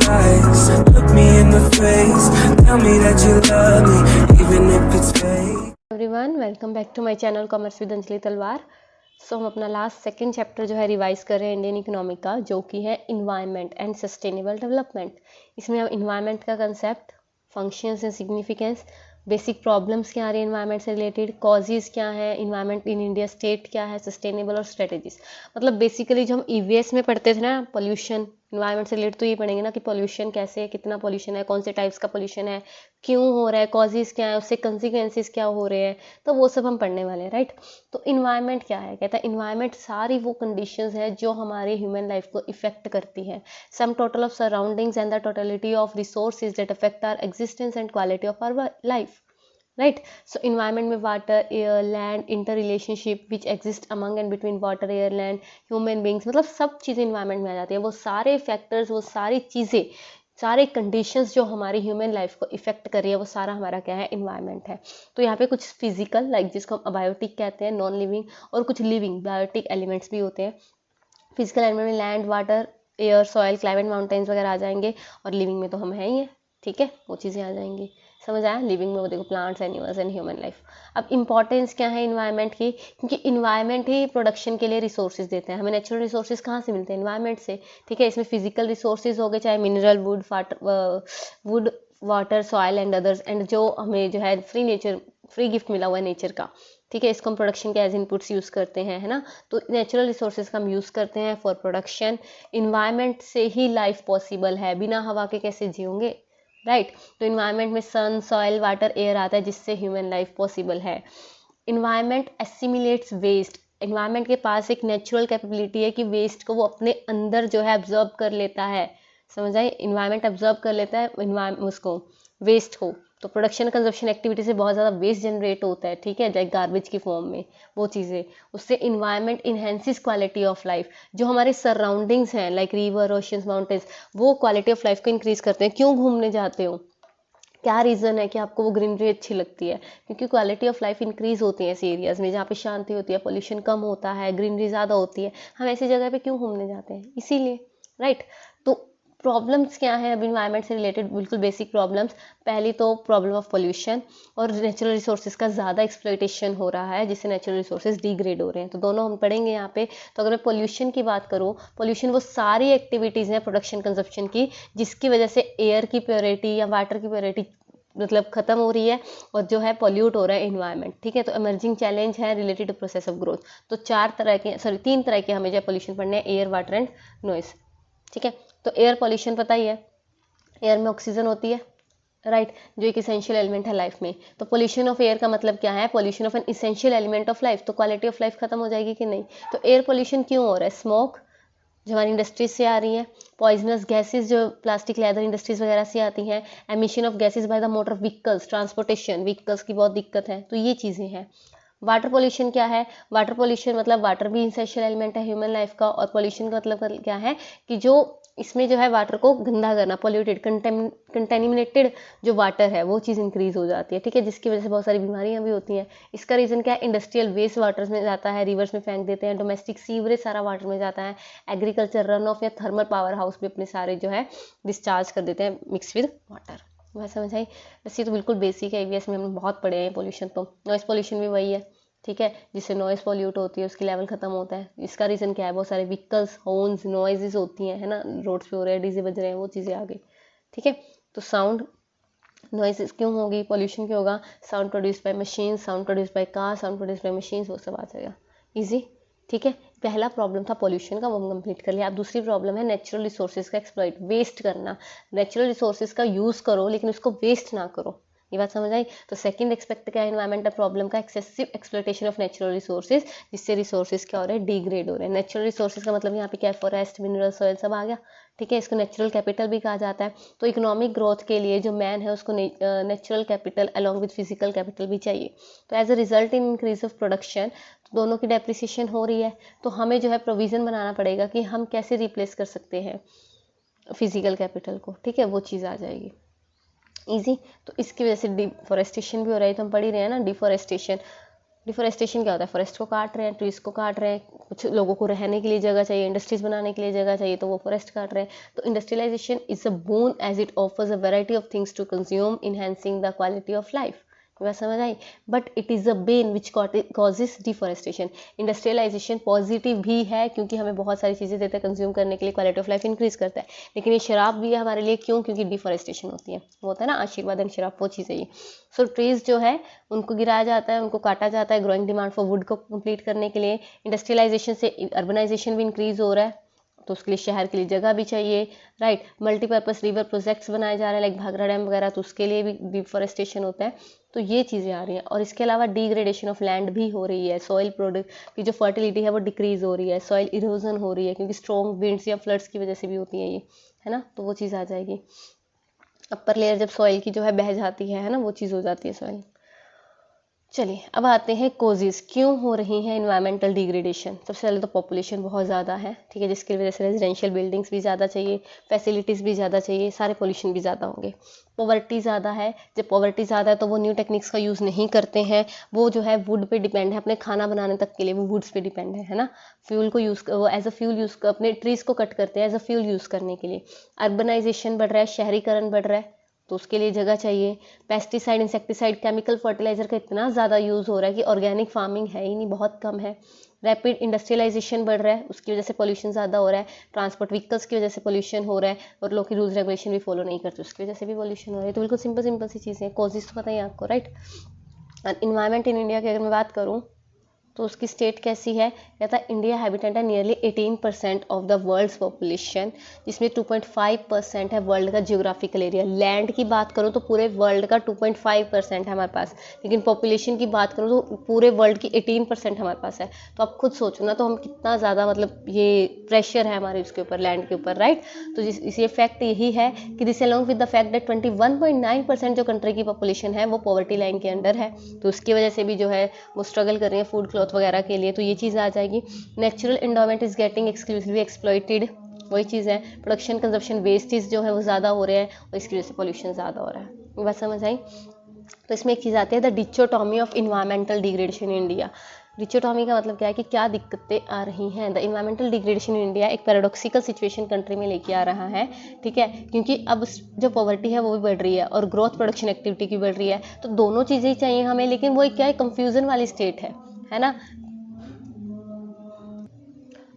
lies. Look me in the face, tell me that you love me, even if it's fake. Everyone, welcome back to my channel commerce with Anjali Talwar. So हम अपना last second chapter जो है revise कर रहे हैं Indian economy का, जो कि है इन्वायरमेंट एंड सस्टेनेबल डेवलपमेंट। इसमें हम इन्वायरमेंट का concept, functions and significance, basic problems क्या आ रही है इन्वायरमेंट से रिलेटेड, कॉजेज क्या है, इन्वायरमेंट इन इंडिया स्टेट क्या है, सस्टेनेबल और स्ट्रेटेजीज। मतलब बेसिकली जो हम ईवीएस में पढ़ते थे ना, पोल्यूशन, इन्वायरमेंट से रिलेटेड तो ये पढ़ेंगे ना कि पोल्यूशन कैसे है, कितना पोल्यूशन है, कौन से टाइप्स का पोल्यूशन है, क्यों हो रहा है, कॉजेज क्या है, उससे कंसिक्वेंसेस क्या हो रहे हैं, तो वो सब हम पढ़ने वाले हैं, राइट। तो इन्वायरमेंट क्या है, कहता है इन्वायरमेंट सारी वो कंडीशंस है जो हमारे ह्यूमन लाइफ को इफेक्ट करती है। Sum total of surroundings and the totality of resources that affect our existence and quality of our life, right. So environment में water, air, land, inter relationship which exist among and between water, air, land, human beings, मतलब सब चीज़ें environment में आ जाती है। वो सारे factors, वो सारी चीज़ें, सारे कंडीशंस जो हमारी ह्यूमन लाइफ को इफेक्ट कर रही है, वो सारा हमारा क्या है, इन्वायरमेंट है। तो यहाँ पे कुछ फिजिकल, लाइक जिसको हम अबायोटिक कहते हैं, नॉन लिविंग, और कुछ लिविंग बायोटिक एलिमेंट्स भी होते हैं। फिजिकल एलिमेंट में land, water, air, soil, climate, mountains वगैरह आ जाएंगे, और लिविंग में तो हम हैं ही हैं, ठीक है, वो चीज़ें आ जाएंगी। समझ आया? लिविंग में वो देखो plants, animals and human life. अब इंपॉर्टेंस क्या है इन्वायरमेंट की, क्योंकि इन्वायरमेंट ही प्रोडक्शन के लिए रिसोर्सेज देते हैं। हमें नेचुरल रिसोर्सेज कहाँ से मिलते हैं? इन्वायरमेंट से, ठीक है। इसमें फिजिकल रिसोर्सेज हो गए, चाहे mineral, would, water, soil and others, and जो हमें जो है फ्री गिफ्ट मिला हुआ है नेचर का, ठीक है। इसको हम प्रोडक्शन के एज इनपुट्स यूज़ करते हैं, है ना। तो नेचुरल रिसोर्सेज का हम यूज़ करते हैं फॉर प्रोडक्शन। इन्वायरमेंट से ही लाइफ पॉसिबल है, बिना हवा के कैसे जियोगे, राइट। तो इन्वायरमेंट में सन, सॉइल, वाटर, एयर आता है, जिससे ह्यूमन लाइफ पॉसिबल है। Environment assimilates waste. इन्वायरमेंट के पास एक नेचुरल कैपेबिलिटी है कि वेस्ट को वो अपने अंदर जो है ऑब्जर्व कर लेता है। समझ आई? इन्वायरमेंट ऑब्जर्व कर लेता है उसको, वेस्ट को। तो प्रोडक्शन कंजप्शन एक्टिविटी से बहुत ज़्यादा वेस्ट जनरेट होता है, ठीक है, लाइक गार्बेज की फॉर्म में, वो चीज़ें। उससे इन्वायरमेंट इन्हेंसिस क्वालिटी ऑफ लाइफ। जो हमारे सराउंडिंग्स हैं, लाइक रिवर, ओशंस, माउंटेन्स, वो क्वालिटी ऑफ लाइफ को इंक्रीज करते हैं। क्यों घूमने जाते हो? क्या रीज़न है कि आपको वो ग्रीनरी अच्छी लगती है? क्योंकि क्वालिटी ऑफ लाइफ इंक्रीज होती है ऐसे एरियाज़ में जहाँ पे शांति होती है, पोल्यूशन कम होता है, ग्रीनरी ज़्यादा होती है। हम ऐसी जगह पे क्यों घूमने जाते हैं? इसीलिए, राइट। तो प्रॉब्लम्स क्या है अब इन्वायरमेंट से रिलेटेड? बिल्कुल बेसिक प्रॉब्लम्स। पहली तो प्रॉब्लम ऑफ पोल्यूशन, और नेचुरल रिसोर्सेज का ज़्यादा एक्सप्लॉइटेशन हो रहा है, जिससे नेचुरल रिसोर्सेज डिग्रेड हो रहे हैं। तो दोनों हम पढ़ेंगे यहाँ पे। तो अगर मैं पोल्यूशन की बात करूँ, पोल्यूशन वो सारी एक्टिविटीज़ हैं प्रोडक्शन कंजप्शन की, जिसकी वजह से एयर की प्योरिटी या वाटर की प्योरिटी मतलब खत्म हो रही है, और जो है पॉल्यूट हो रहा है इन्वायरमेंट, ठीक है। तो इमर्जिंग चैलेंज है related to process of growth. तो तीन तरह के हमें जो पोल्यूशन पढ़ने हैं, एयर, वाटर एंड नॉइस, ठीक है। तो एयर पॉल्यूशन पता ही है, एयर में ऑक्सीजन होती है, राइट, जो एक इसेंशियल एलिमेंट है लाइफ में। तो पोल्यूशन ऑफ एयर का मतलब क्या है? Pollution of N essential element of life. तो क्वालिटी ऑफ लाइफ खत्म हो जाएगी कि नहीं? तो एयर पोल्यूशन क्यों हो रहा है? स्मोक जो हमारी इंडस्ट्रीज से आ रही हैं, पॉइजनस गैसेस जो प्लास्टिक, लेदर इंडस्ट्रीज वगैरह से आती हैं, emission of gases by the motor vehicles, transportation vehicles की बहुत दिक्कत है, तो ये चीज़ें हैं। वाटर पोल्यूशन क्या है? वाटर पोल्यूशन मतलब वाटर भी इंसेंशियल एलिमेंट है ह्यूमन लाइफ का, और पोल्यूशन का मतलब क्या है कि जो इसमें जो है वाटर को गंदा करना, पोल्यूटेड, कंटेमिनेटेड जो वाटर है, वो चीज़ इंक्रीज हो जाती है, ठीक है, जिसकी वजह से बहुत सारी बीमारियां भी होती हैं। इसका रीज़न क्या है? इंडस्ट्रियल वेस्ट वाटर्स में जाता है, रिवर्स में फेंक देते हैं, डोमेस्टिक सीवरेज सारा वाटर में जाता है, एग्रीकल्चर रन ऑफ या थर्मल पावर हाउस भी अपने सारे जो है डिस्चार्ज कर देते हैं मिक्स विद वाटर। मैं समझ आई? वैसे तो बिल्कुल बेसिक है, ईवीएस में हमने बहुत पढ़े हैं पोल्यूशन। तो नॉइस पोल्यूशन भी वही है, ठीक है, जिससे नॉइस पॉल्यूट होती है, उसकी लेवल खत्म होता है। इसका रीज़न क्या है? बहुत सारे व्हीकल्स, हॉर्न्स, नॉइजेस होती हैं, है ना, रोड्स पे हो रहे हैं, डीजे बज रहे हैं, वो चीज़ें आ गई, ठीक है। तो साउंड नॉइज क्यों होगी, पॉल्यूशन क्यों होगा? Sound produce by machine, sound produce by car, sound produce by machine, वो सब आ जाएगा इजी, ठीक है। पहला प्रॉब्लम था पॉल्यूशन का, वो हम कंप्लीट कर लिया। अब दूसरी प्रॉब्लम है नेचुरल रिसोर्सेज का एक्सप्लॉइट, वेस्ट करना। नेचुरल रिसोर्सेज का यूज़ करो, लेकिन उसको वेस्ट ना करो। ये बात समझ आई? तो सेकंड एक्सपेक्ट क्या है इन्वायरमेंटल प्रॉब्लम का? Excessive exploitation of natural resources, जिससे रिसोर्सेज क्या हो रहे हैं? डिग्रेड हो रहे हैं। नेचुरल रिसोर्सेज का मतलब यहाँ पे क्या है? फॉरेस्ट, मिनरल, सॉइल सब आ गया, ठीक है। इसको नेचुरल कैपिटल भी कहा जाता है। तो इकोनॉमिक ग्रोथ के लिए जो मैन है उसको natural capital along with physical capital भी चाहिए। तो as a result in increase of production, तो दोनों की डेप्रिसिएशन हो रही है। तो हमें जो है प्रोविज़न बनाना पड़ेगा कि हम कैसे रिप्लेस कर सकते हैं फिजिकल कैपिटल को, ठीक है, वो चीज़ आ जाएगी इजी। तो इसकी वजह से डिफॉरेस्टेशन भी हो रहा है, तो हम पढ़ ही रहे हैं ना, डिफॉरेस्टेशन डिफोरेस्टेशन क्या होता है, फॉरेस्ट को काट रहे हैं, ट्रीज को काट रहे हैं, कुछ लोगों को रहने के लिए जगह चाहिए, इंडस्ट्रीज बनाने के लिए जगह चाहिए, तो वो फॉरेस्ट काट रहे हैं। तो industrialization is a boon as it offers a variety of things to consume, enhancing the quality of life. बात समझ आई? But it is a bane which causes deforestation. Industrialization positive भी है क्योंकि हमें बहुत सारी चीज़ें देता है कंज्यूम करने के लिए, क्वालिटी ऑफ लाइफ इंक्रीज करता है, लेकिन ये शराब भी है हमारे लिए, क्यों? क्योंकि डिफॉरेस्टेशन होती है, वो होता है ना आशीर्वाद एंड शराब, वो चीज़ है ये। सो ट्रीज जो है उनको गिराया जाता है, उनको काटा जाता है ग्रोइंग डिमांड फॉर वुड को कंप्लीट करने के लिए। इंडस्ट्रियलाइजेशन से अर्बनाइजेशन भी इंक्रीज हो रहा है, तो उसके लिए शहर के लिए जगह भी चाहिए, राइट। मल्टीपर्पज़ रिवर प्रोजेक्ट्स बनाए जा रहे हैं लाइक भाखड़ा डैम वगैरह, तो उसके लिए भी डिफॉरेस्टेशन होता है। तो ये चीज़ें आ रही हैं, और इसके अलावा डिग्रेडेशन ऑफ लैंड भी हो रही है, सॉइल प्रोडक्ट की जो फर्टिलिटी है वो डिक्रीज हो रही है, सॉइल इरोजन हो रही है, क्योंकि स्ट्रॉन्ग विंड्स या फ्लड्स की वजह से भी होती है ये, है ना। तो वो चीज़ आ जाएगी। अपर लेयर जब सॉइल की जो है बह जाती है ना, वो चीज़ हो जाती है सॉइल। चलिए अब आते हैं कोजेस, क्यों हो रही हैं इन्वायरमेंटल डिग्रेडेशन। सबसे पहले तो पॉपुलेशन बहुत ज़्यादा है, ठीक है, जिसकी वजह से रेजिडेंशियल बिल्डिंग्स भी ज़्यादा चाहिए, फैसिलिटीज़ भी ज़्यादा चाहिए, सारे पोल्यूशन भी ज़्यादा होंगे। पॉवर्टी ज़्यादा है, जब पॉवर्टी ज़्यादा है तो वो न्यू टेक्निक्स का यूज़ नहीं करते हैं, वो जो है वुड पे डिपेंड है, अपने खाना बनाने तक के लिए वो वुड्स पे डिपेंड है ना। फ्यूल को यूज़, वो एज अ फ्यूल यूज़, अपने ट्रीज़ को कट करते हैं एज अ फ्यूल यूज़ करने के लिए। अर्बनाइजेशन बढ़ रहा है, शहरीकरण बढ़ रहा है, तो उसके लिए जगह चाहिए। पेस्टिसाइड, इंसेक्टिसाइड, केमिकल फर्टिलाइजर का इतना ज़्यादा यूज़ हो रहा है कि ऑर्गेनिक फार्मिंग है ही नहीं, बहुत कम है। रैपिड इंडस्ट्रियलाइजेशन बढ़ रहा है, उसकी वजह से पोल्यूशन ज़्यादा हो रहा है। ट्रांसपोर्ट व्हीकल्स की वजह से पोल्यूशन हो रहा है, और लोग की रूल्स रेगुलेशन भी फॉलो नहीं करते, उसकी वजह से भी पोल्यूशन हो रहा है। तो बिल्कुल सिंपल सिंपल सी चीज़ें, कॉजेज तो पता ही है आपको, राइट। और इन्वायरमेंट इन इंडिया की अगर मैं बात करूँ तो उसकी स्टेट कैसी है, कहता है इंडिया हैबिटेट है nearly 18% of the world's population, जिसमें 2.5% है वर्ल्ड का जियोग्राफिकल एरिया। लैंड की बात करूँ तो पूरे वर्ल्ड का 2.5% है हमारे पास, लेकिन पॉपुलेशन की बात करूँ तो पूरे वर्ल्ड की 18% हमारे पास है। तो आप खुद सोचो ना, तो हम कितना ज़्यादा, मतलब ये प्रेशर है हमारे उसके ऊपर, लैंड के ऊपर, राइट। तो इसी फैक्ट यही है कि this along with the fact that 21.9% जो कंट्री की पॉपुलेशन है वो पॉवर्टी लाइन के अंडर है, तो उसकी वजह से भी जो है वो स्ट्रगल कर रही है फूड क्लॉथ वगैरह के लिए। तो ये चीज़ आ जाएगी। Natural endowment is getting exclusively exploited, वही चीज़ है। प्रोडक्शन कंजप्शन वेस्टेज जो है वो ज़्यादा हो रहे हैं, और इसकी वजह से पॉल्यूशन ज़्यादा हो रहा है। ये बात समझ आई? तो इसमें एक चीज़ आती है the dichotomy of environmental degradation in India. Dichotomy का मतलब क्या है कि क्या दिक्कतें आ रही हैं। The environmental degradation in India एक पैराडॉक्सिकल सिचुएशन कंट्री में लेके आ रहा है, ठीक है, क्योंकि अब जो पॉवर्टी है वो भी बढ़ रही है और ग्रोथ प्रोडक्शन एक्टिविटी की बढ़ रही है, तो दोनों चीज़ें ही चाहिए हमें, लेकिन वो एक क्या है, कंफ्यूजन वाली स्टेट है ना।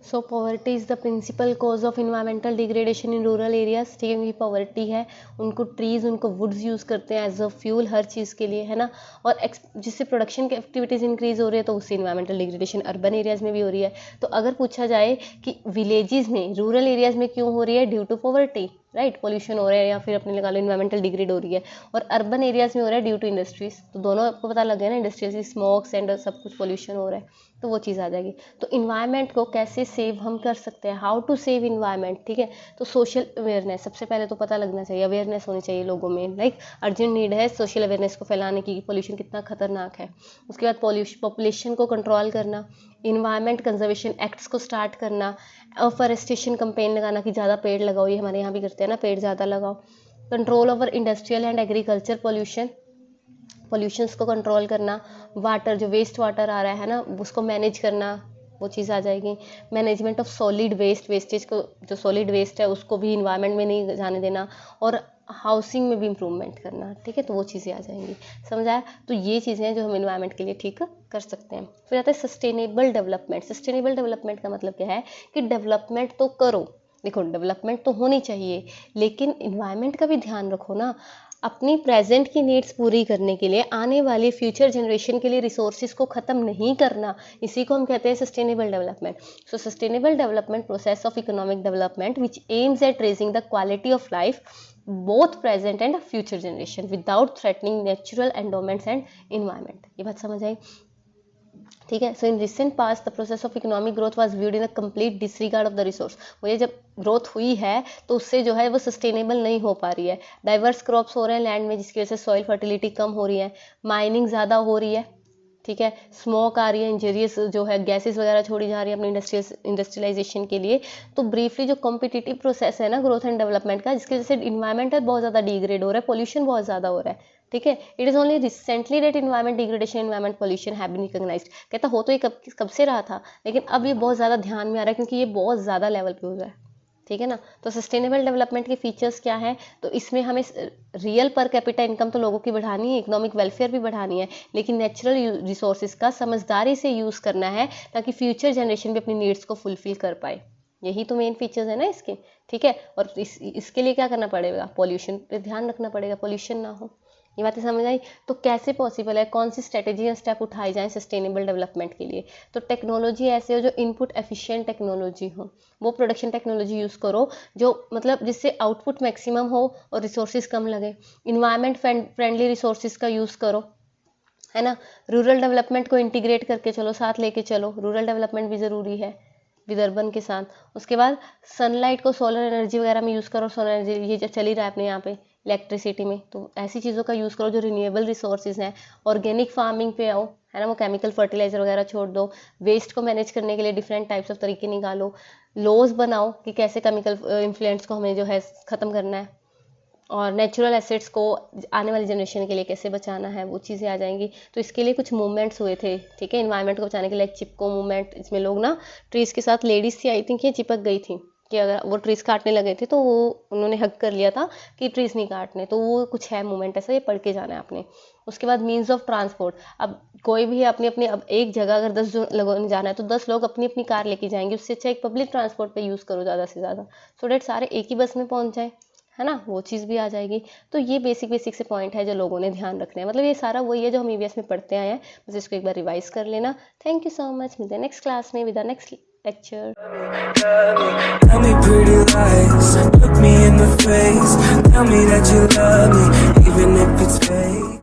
So poverty is the principal cause of environmental degradation in rural areas, ठीक है, क्योंकि पॉवर्टी है, उनको ट्रीज़, उनको वुड्स यूज़ करते हैं एज अ फ्यूल हर चीज़ के लिए, है ना। और जिससे प्रोडक्शन की एक्टिविटीज़ इंक्रीज़ हो रही है, तो उससे इन्वायरमेंटल डिग्रेडेशन अर्बन एरियाज़ में भी हो रही है। तो अगर पूछा जाए कि विलेजेस में, रूरल एरियाज़ में क्यों हो रही है, due to poverty, right, pollution हो रहा है, या फिर अपने लगा लो इन्वायरमेंटल डिग्रेड हो रही है। और अर्बन एरियाज़ में हो रहा है ड्यू टू इंडस्ट्रीज, तो दोनों आपको पता लग गया ना, इंडस्ट्रियल से स्मोक्स एंड सब कुछ पोल्यूशन हो रहा है, तो वो चीज़ आ जाएगी। तो इन्वायरमेंट को कैसे सेव हम कर सकते हैं, हाउ टू सेव इन्वायरमेंट, ठीक है। तो सोशल अवेयरनेस सबसे पहले तो पता लगना चाहिए, अवेयरनेस होनी चाहिए लोगों में, लाइक अर्जेंट नीड है सोशल अवेयरनेस को फैलाने की, पोल्यूशन कितना खतरनाक है। उसके बाद पॉपुलेशन को कंट्रोल करना, इन्वायरमेंट कंजर्वेशन एक्ट्स को स्टार्ट करना, अफॉरेस्टेशन कंपेन लगाना कि ज़्यादा पेड़ लगाओ, ये हमारे यहाँ भी करते हैं ना, पेड़ ज़्यादा लगाओ। Control over industrial and agriculture pollutions को कंट्रोल करना। वाटर, जो वेस्ट वाटर आ रहा है ना, उसको मैनेज करना, वो चीज़ आ जाएगी। Management of solid waste, wastage को, जो सॉलिड वेस्ट है उसको भी इन्वायरमेंट में नहीं जाने देना, और हाउसिंग में भी इम्प्रूवमेंट करना, ठीक है। तो वो चीज़ें आ जाएंगी, समझ आया? तो ये चीज़ें हैं जो हम इन्वायरमेंट के लिए ठीक कर सकते हैं। फिर आता है सस्टेनेबल डेवलपमेंट। सस्टेनेबल डेवलपमेंट का मतलब क्या है कि डेवलपमेंट तो करो, देखो डेवलपमेंट तो होनी चाहिए, लेकिन इन्वायरमेंट का भी ध्यान रखो ना। अपनी प्रेजेंट की नीड्स पूरी करने के लिए आने वाली फ्यूचर जनरेशन के लिए रिसोर्सेज को ख़त्म नहीं करना, इसी को हम कहते हैं sustainable development. So sustainable development process of economic development which aims at raising the quality of life both present and future generation without threatening natural endowments and environment. ये बात समझ आई? ठीक है। So in recent past the process of economic growth was viewed in a complete disregard of the resource. वो ये जब growth हुई है तो उससे जो है वो सस्टेनेबल नहीं हो पा रही है। डाइवर्स क्रॉप्स हो रहे हैं लैंड में, जिसकी वजह से सॉइल फर्टिलिटी कम हो रही है, माइनिंग ज़्यादा हो रही है, ठीक है, स्मोक आ रही है, इंजीरियस जो है गैसेस वगैरह छोड़ी जा रही है अपनी इंडस्ट्रियलाइजेशन के लिए। तो ब्रीफली जो कॉम्पिटिटिव प्रोसेस है ना ग्रोथ एंड डेवलपमेंट का, जिसकी वजह से इन्वायरमेंट बहुत ज़्यादा डिग्रेड हो रहा है, पोल्यूशन बहुत ज़्यादा हो रहा है, ठीक है। It is only recently that environment degradation environment pollution have been recognised. कहता हो तो ये कब से रहा था, लेकिन अब ये बहुत ज़्यादा ध्यान में आ रहा है क्योंकि ये बहुत ज़्यादा लेवल पे हो रहा है, ठीक है ना। तो सस्टेनेबल डेवलपमेंट के फीचर्स क्या है, तो इसमें हमें रियल पर कैपिटा इनकम तो लोगों की बढ़ानी है, इकोनॉमिक वेलफेयर भी बढ़ानी है, लेकिन नेचुरल रिसोर्सेज का समझदारी से यूज़ करना है ताकि फ्यूचर जनरेशन भी अपनी नीड्स को फुलफिल कर पाए। यही तो मेन फीचर्स है ना इसके, ठीक है। और इसके लिए क्या करना पड़ेगा, पॉल्यूशन पे ध्यान रखना पड़ेगा, पॉल्यूशन ना हो। ये बातें समझ आई। तो कैसे पॉसिबल है, कौन सी स्ट्रेटेजी या स्टेप उठाए जाएं सस्टेनेबल डेवलपमेंट के लिए। तो टेक्नोलॉजी ऐसे हो जो इनपुट एफिशिएंट टेक्नोलॉजी हो, वो प्रोडक्शन टेक्नोलॉजी यूज़ करो जो मतलब जिससे आउटपुट मैक्सिमम हो और रिसोर्सेज कम लगे। इन्वायरमेंट फ्रेंडली रिसोर्सेज का यूज़ करो, है ना। रूरल डेवलपमेंट को इंटीग्रेट करके चलो, साथ लेके चलो, रूरल डेवलपमेंट भी ज़रूरी है विद अर्बन के साथ। उसके बाद सनलाइट को सोलर एनर्जी वगैरह में यूज़ करो, सोलर एनर्जी ये जो चल ही रहा है अपने यहाँ पे इलेक्ट्रिसिटी में, तो ऐसी चीज़ों का यूज़ करो जो रिन्यूएबल रिसोर्सेज हैं। ऑर्गेनिक फार्मिंग पे आओ, है ना, वो केमिकल फर्टिलाइजर वगैरह छोड़ दो। वेस्ट को मैनेज करने के लिए डिफरेंट टाइप्स ऑफ तरीके निकालो। लॉज बनाओ कि कैसे केमिकल इन्फ्लुएंस को हमें जो है ख़त्म करना है, और नेचुरल एसेट्स को आने वाली जनरेशन के लिए कैसे बचाना है, वो चीज़ें आ जाएंगी। तो इसके लिए कुछ मूवमेंट्स हुए थे, ठीक है, इन्वायरमेंट को बचाने के लिए। चिपको मूवमेंट, इसमें लोग ना ट्रीज़ के साथ, लेडीज़ थी आई थिंक, ये चिपक गई थी कि अगर वो ट्रीज़ काटने लगे थे तो वो उन्होंने हक कर लिया था कि ट्रीज़ नहीं काटने। तो वो कुछ है मूवमेंट ऐसा, ये पढ़ के जाना है आपने। उसके बाद मीन्स ऑफ ट्रांसपोर्ट, अब कोई भी अपनी अपनी, अब एक जगह अगर 10 लोगों ने जाना है तो 10 लोग अपनी अपनी कार लेके जाएंगे, उससे अच्छा एक पब्लिक ट्रांसपोर्ट पे यूज़ करो ज़्यादा से ज़्यादा, सो डेट सारे एक ही बस में पहुँच जाए, है ना, वो चीज़ भी आ जाएगी। तो ये बेसिक से पॉइंट है जो लोगों ने ध्यान रखने हैं। मतलब ये सारा वही है जो हम ईवीएस में पढ़ते आए हैं, बस इसको एक बार रिवाइज कर लेना। थैंक यू सो मच, मिलते हैं नेक्स्ट क्लास में with the next lecture. Tell me pretty lies, look me in the face, tell me that you love me, even if it's fake.